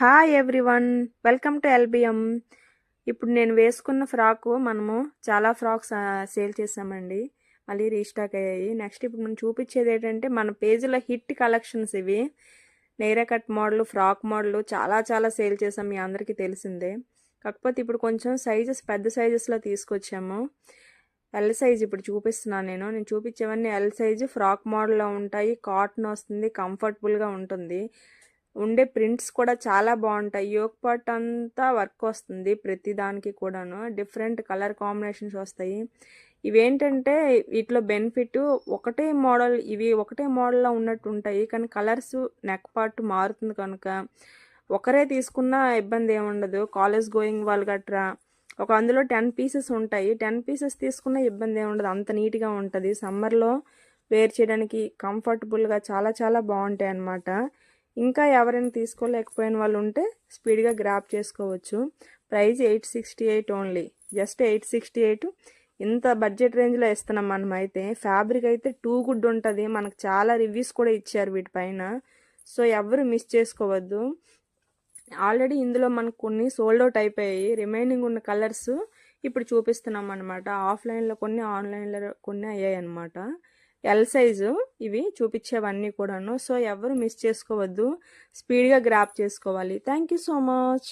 Hi everyone, welcome to LBM. ఇప్పుడు నేను వేసుకున్న ఫ్రాకు మనము చాలా ఫ్రాక్స్ సేల్ చేసామండి. మళ్ళీ రీస్టాక్ అయ్యాయి. నెక్స్ట్ ఇప్పుడు మనం చూపించేది ఏంటంటే మన పేజీలో హిట్ కలెక్షన్స్ ఇవి. నేరా కట్ మోడల్, ఫ్రాక్ మోడల్ చాలా చాలా సేల్ చేసాం, మీ అందరికీ తెలిసిందే. కాకపోతే ఇప్పుడు కొంచెం సైజెస్ పెద్ద సైజెస్లో తీసుకొచ్చాము. ఎల్ సైజ్ ఇప్పుడు చూపిస్తున్నాను. నేను చూపించేవన్నీ ఎల్ సైజు ఫ్రాక్ మోడల్లో ఉంటాయి. కాటన్ వస్తుంది, కంఫర్టబుల్గా ఉంటుంది. ఉండే ప్రింట్స్ కూడా చాలా బాగుంటాయి. యోక్ పార్ట్ అంతా వర్క్ వస్తుంది, ప్రతి దానికి కూడాను డిఫరెంట్ కలర్ కాంబినేషన్స్ వస్తాయి. ఇవేంటంటే వీటిలో బెనిఫిట్ ఒకటే మోడల్, ఇవి ఒకటే మోడల్లో ఉన్నట్టు ఉంటాయి, కానీ కలర్స్ నెక్ పార్ట్ మారుతుంది కనుక ఒకరే తీసుకున్నా ఇబ్బంది ఏముండదు. కాలేజ్ గోయింగ్ వాళ్ళు గట్రా అందులో 10 పీసెస్ ఉంటాయి. 10 పీసెస్ తీసుకున్న ఇబ్బంది ఏముండదు, అంత నీట్గా ఉంటుంది. సమ్మర్లో వేర్ చేయడానికి కంఫర్టబుల్గా చాలా చాలా బాగుంటాయి అన్నమాట. ఇంకా ఎవరైనా తీసుకోలేకపోయిన వాళ్ళు ఉంటే స్పీడ్గా గ్రాప్ చేసుకోవచ్చు. Price 868 only, just 868. ఇంత బడ్జెట్ రేంజ్లో ఇస్తున్నాం మనం. అయితే ఫ్యాబ్రిక్ అయితే టూ గుడ్ ఉంటుంది. మనకు చాలా రివ్యూస్ కూడా ఇచ్చారు వీటిపైన, సో ఎవరు మిస్ చేసుకోవద్దు. ఆల్రెడీ ఇందులో మనకు కొన్ని సోల్డ్ అవుట్ అయిపోయాయి. రిమైనింగ్ ఉన్న కలర్స్ ఇప్పుడు చూపిస్తున్నాం అనమాట. ఆఫ్లైన్లో కొన్ని, ఆన్లైన్లో కొన్ని అయ్యాయి అనమాట. ఎల్ సైజు ఇవి చూపించేవన్నీ కూడాను. సో ఎవరు మిస్ చేసుకోవద్దు, స్పీడ్గా గ్రాప్ చేసుకోవాలి. Thank you so much.